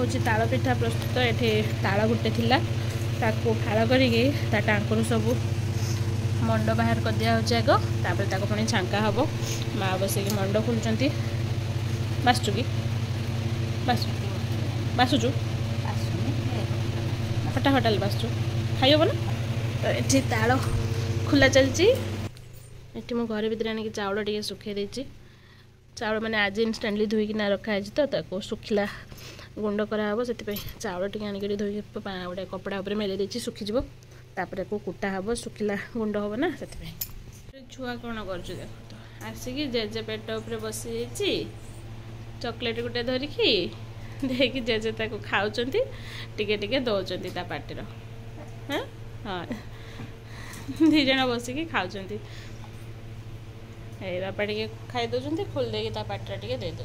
होची ताଳ पिठा प्रस्तुत एठी ताଳ गुटे थिला ताको फाळ करिके ता टांकुरु सब मंड बाहर कर दिया होची आगो तापर ताको पुणी छांका हबो माँ बसे कि मंड खुलचंती बासुचु कि बासुचु फटाफटाल बासुचु खाइबो ना तो एठी ताଳ खुला चलची एठी मो घर भीतर आनी चाउल टिके सुखे देची चाउल मैंने आज इनस्टाटली धोईकिना रखा है तो सुखला गुंड कराब से चाउल टी आणिक धोई गोटे कपड़ा उपर मेले देती सुखीज तापर को कुटा हम सुखला गुंड हम ना से छुआ कौन कर देख तो आसिक जेजे पेट उपर बसी चॉकलेट गोटे धरिकी देखी जेजे ताको खाऊंट टिके दौरान ता पार्टीर हाँ हाँ दी जन बसिकी खाऊंट बापा टे खाई दौरान खोल दे पार्टी टे दे दे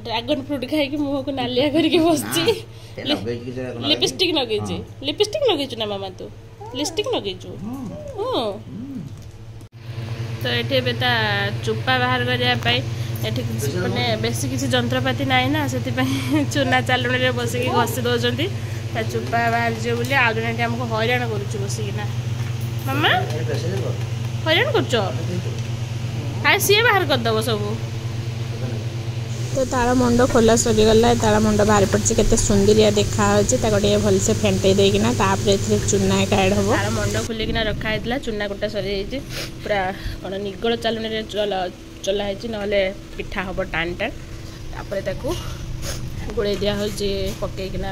ड्रैगन फ्रूट खाई मुह को नालिया करके बस लिपस्टिक लगे लिपस्टिक लगे ना मामा तू लिपस्टिक लगे तो ये चुपा बाहर करने मैंने बेसी किसी जंत्रपाति नाई ना से चूना चालुन में बसिक घसी दौरान चुपा बाहर जी बोली आज जन आमको हैरान कर बसिकिना मामा हैरान कर सी बाहर करदेव सब तो ताଳ मंड खोला सरीगला ताଳ मंड बाहर पड़ी के सुंदरिया देखा गोटे भलसे फेंटे देना चूना एक ऐड हम ताळ मंड खोलिकिना रखाई चूना गोटा सरी पूरा कौन निगड़ चालुन चलाही ना पिठा हम टाण टाण तापर गोड़े दिया पकईकिना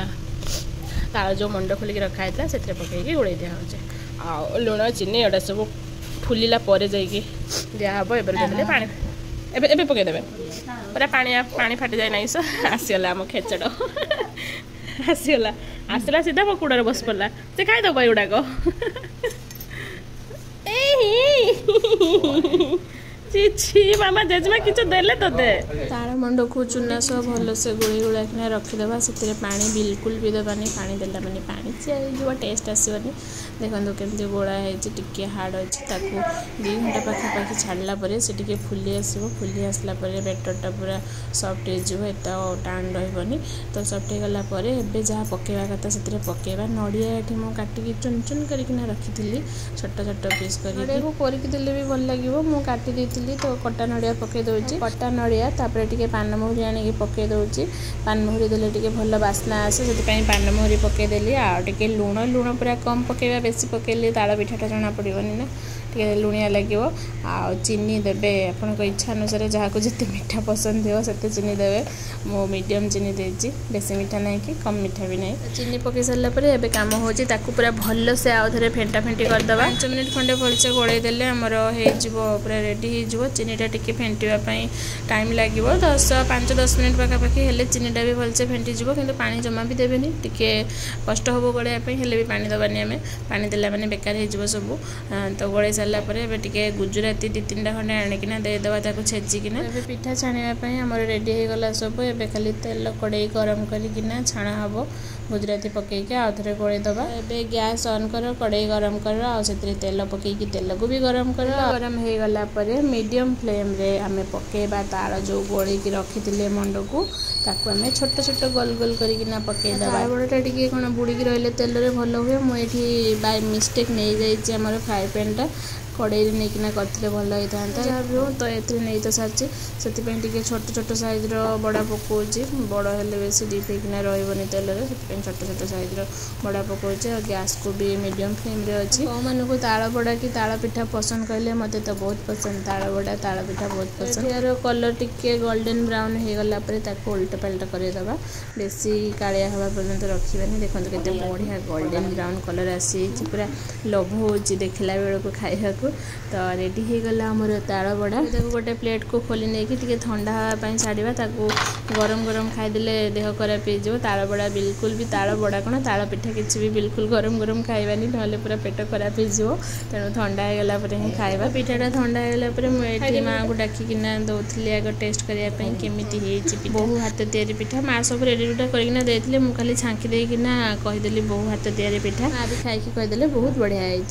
ताळ जो मंड खोलिक रखाई से पकईकी गोड़े दिया आ लुण चीनी एटा सब फुलिला दिहब एबे पानी एबे पकईदे पूरा पानी फाटी जाए ना आसीगला आम खेचड़ आसीगला आसला सीधा मो कूड़े बस पड़ा से खाईदब एगुड़ाक मामा जेजमा किछ देले तोते ताळ मंड को चूना सब भल से गोली गोला रखीदे से पानी बिल्कुल भी देवानी पानी देला माने पानी जो टेस्ट आसबनी देखो केमती गोला है टिके हार्ड अच्छी 2 घंटा पाखापाखि छाड़ला से टिके फुली आसो फुली आसला बेटरटा पूरा सफ्ट हो टाण रही तो सफ्ट हो गलापर एवं जहाँ पकेवा कथा से पकेवा नड़िया ये मुझे काटिकी चुन चुन करना रखी छोट छोट पीस करके देले भी भल लगे मुझे काटी तो कटा नड़िया पकई दूसरी कटा नड़िया तापर टिके पान मुहुरी आनिकी पकई दूसरी पान मुहुरी देले टिके भल बास्ना आसे से पान मुहुरी पकईदेली आगे लुण लुण पूरा कम पकेवा बेसी पकईले ताळ पिठाटा जना पड़ोनी ना टे लुणिया लगे चीनी देवे आपण इच्छा अनुसार जहाँ को जिते मीठा पसंद हो से चीनी देवे मो मीडियम चीनी देती बेसी मीठा नहीं कि कम मीठा भी नहीं चीनी पकई सारापर एवं कम हो पूरा भल से आउ थे फेंटा फेंटी करदे 5 मिनिट खंडे भलसे गोड़े देले आमर पूरा रेडी हो चीनीटा टिके फेंटापी टाइम लगे 5-10 मिनिट पाखापाखि हेल्ले चीनीटा भी भलसे फेंटी कि पानी जमा भी देवे टिके कष्ट हम गोड़ापी हेल्ले भी पानी दबानी आम पानी देला मैंने बेकार हो सब तो गोड़े सारापर टे गुजराती 2-3 खंडे आणिकिना देदेवा छेचिकिना पिठा छाणापी आम रेडी हो गला सब एवं खाली तेल कड़े गरम करना छाणा हम गुजराती पकईके आउ थे गोड़े दबा एवं गैस ऑन कर कड़े गरम कर आते तेल पकईकी तेल को भी गरम कर गरम हो गला मीडियम फ्लेम रे आम पकेबा ताळ जो गोड़े रखी मंड को ताकू आम छोट छोट गोल गोल करना पकईदा बड़टा टे कौन बुड़ीकी रही तेल रे भल हुए मुझे बाय मिस्टेक नहीं जाइए आम फ्राए पैन टा कड़े नहीं करते भल होता तो ये नहीं तो सारी से छोट छोट साइज बड़ा पकाऊँगी बड़ हेल्ले बेस डीप होना रही तेल से छोट छोट साइज बड़ा पकाऊँगी और गैस को भी मीडियम फ्लेम रे अच्छी मानक ताळ बड़ा कि ताळ पिठा पसंद कहले मत तो बहुत पसंद ताळ बड़ा ताळ पिठा बहुत पसंद यार कलर टिके गोल्डन ब्राउन हो गला उल्टा पलटा करदेवा बेसी कालिया हवा पर्यंत रखानी देखते केते बढ़िया गोल्डन ब्राउन कलर आसी पूरा लोभ हो देखला बेलू खाइबा तो रेडी हो गला आमर ताळ बड़ा गोटे प्लेट को खोली नहीं ठंडा हाँपाई छाड़ा ताकू गरम गरम खाईदे देह खराब हो ताळ बड़ा बिल्कुल भी ताळ बड़ा कौन ताळ पिठा किसी भी बिल्कुल गरम गरम खाइबानी ना पूरा पेट खराब हो तेणु ठंडा हो गला ही खाइबा पिठाटा ठंडा हो गला मुझे माँ को डाकिना दौली आग टेस्ट करने केमी बहु हाथ तैयारी पिठा माँ सब रेडी रुडा करना देते मुझे खाली छांकी देना कहीदेली बहु हाथ तैयारी पिठा माँ भी खाई कहीदेले बहुत बढ़िया है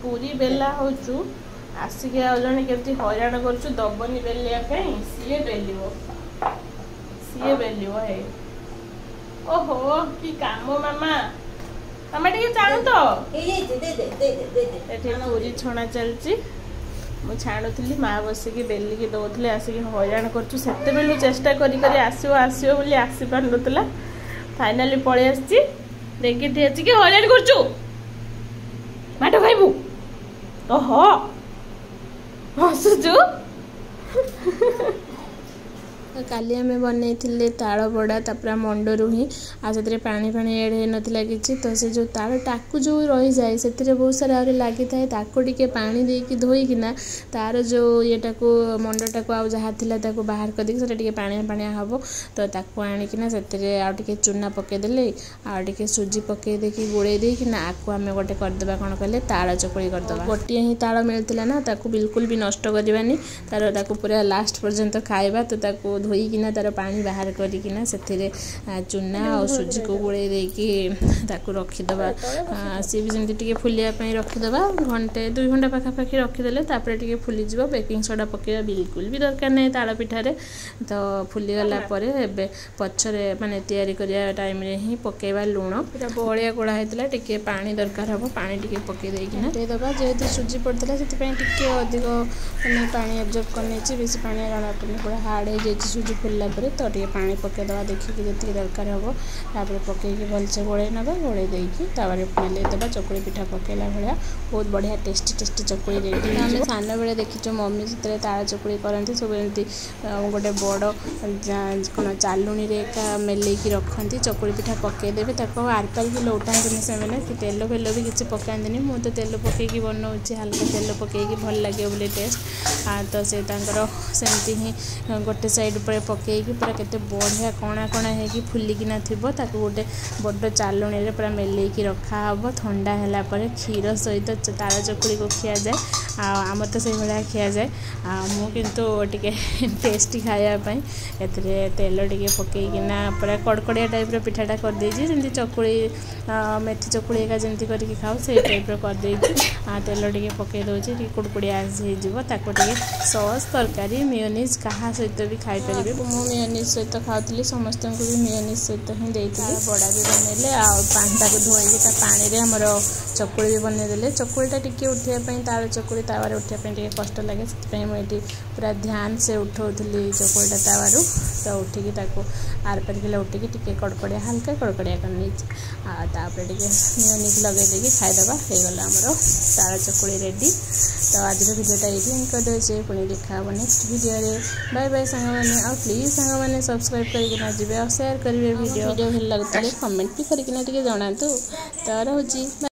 पूरी बेला हो आसिक आउ जड़े केमती हैरान कर दबनी बेलिया सी बेलिव है ओहो की काम मामा मामा टिके जाणु तो एठी पूरी छणा चलची मु छाणुली माँ बसिकी बेलिकी दौले आसिक हईराण करूँ से बेलू चेष्टा करी आसो आसो बोली आसी पार ना फाइनाली पलि आसी देखी कि हईराण करूँ माट खाइबू ओहो हसुचु काली आम बनई ताल बड़ा तापर मंडरू ही आसे पानी फाणी एड हो नाला कि तो से जो ताल टाकू जो रही जाए से बहुत सारा लगी था ताको टिके पानी देकी धोईकिना तार जो येटा को मंडटा को आउ जहाँ था बाहर करदेकी से टिके पानी पानिया हम तो ताको आणिकिना से आउ टिके चूना पकईदे आउ टिके सुजी पकई देकी गोड़े देकिना आकु आम गोटे करदे कौन कहले ताल चकुड़ी करदे गोटे ही ताल मिलता ना ताको बिल्कुल भी नष्ट करवानी तार ताको पूरा लास्ट पर्यंत खाइबा तो ताको धोईकिना तार पानी बाहर करिकिना से चूना और सुजी को गोड़े देकी ताको रखीदबा सी भी जमी टे फुलिया रखीदबा घंटे 2 घंटा पाखापाखि रखीदे टे फुलीज बेकिंग सोडा पकड़ा बिल्कुल भी दरकार नहीं ताल पिठारे तो फुलीगला पछरे माने तैयारी करिया टाइम रे ही पकेबा लुण पूरा बहलिया गोड़ा होता टे पानी दरकार हम पानी टे पकई देकिना देदबा जेहेतु सुजी पड़ता से टे अधिक माने पानी एब्जॉर्ब करने बेसी पानी जना पड़े पूरा हार्ड हो जाए सुजी फुलला तो टे पानी पकईदे देखिए जी दरकार हम तापर पकईकी भलसे गोड़े ना गोड़े देकी पुणी देवा चकुड़ी पिठा पकईला भाया बहुत बढ़िया टेस्टी चकुड़ी रेडी आम सान बेले देखी मम्मी से ताल चकुड़ी करती सब एमती गोटे बड़ कौन चालुणी मेलैकी रखती चकुड़ी पिठा पकईदेवे आरपार भी लौटाती से तेल फेल भी किसी पकाती मुझे तो तेल पकईकी बनाऊँगी हल्का तेल पकईकी भल लगे बोले टेस्ट तो से सेमती ही गोटे साइड पर पकईकी पूरा केते बढ़िया कणा कणा होगी फुलिकिना थी ताको गोटे बड़ चालुणी रे पूरा मेलैकी रखा हम ठंडा है क्षीर सहित ताल चकुड़ी को खिया जाए आम तो से भाया खिया जाए मुझे टिके टेस्टी खायापाई ए तेल टिके पकईकिना पूरा कड़कड़िया टाइप पिठाटा करदे जमी चकुड़ी मेथी चकुड़ी एका जमी करके खाऊ से टाइप करदे तेल टिके पकई दौर कुड़कुड़िया होते सॉस तरकारी मेयोनीज कहा सहित भी खाई पारे मु मेयोनीज सहित खाऊली समस्त को भी मेयोनीज सहित ही देती बड़ा भी बनइले पानी को धोईकी पानी रे हमर चकुड़ी भी बनईदे चकुड़ीटा टिके उठाई ताल चकुड़ी तावार उठाई टे कष्ट लगे से मुझे पूरा ध्यान से उठाऊली चकुड़ीटा तावारू तो उठिकी आर पारिक उठिकी टिके कड़कड़िया हल्का कड़कड़िया करनी तापर टिके मेयोनीज लगे देकी खाईदबा होगला आमर ताल चकुड़ी रेडी तो आज भिडियोटा ये एंड करदे पुणी देखा नेक्स्ट वीडियो बाय बाय सांग मैंने आ प्लीज सांग मैंने सब्सक्राइब करके जी और शेयर करेंगे वीडियो भल लगता है कमेंट भी करके जनातु तो रोची।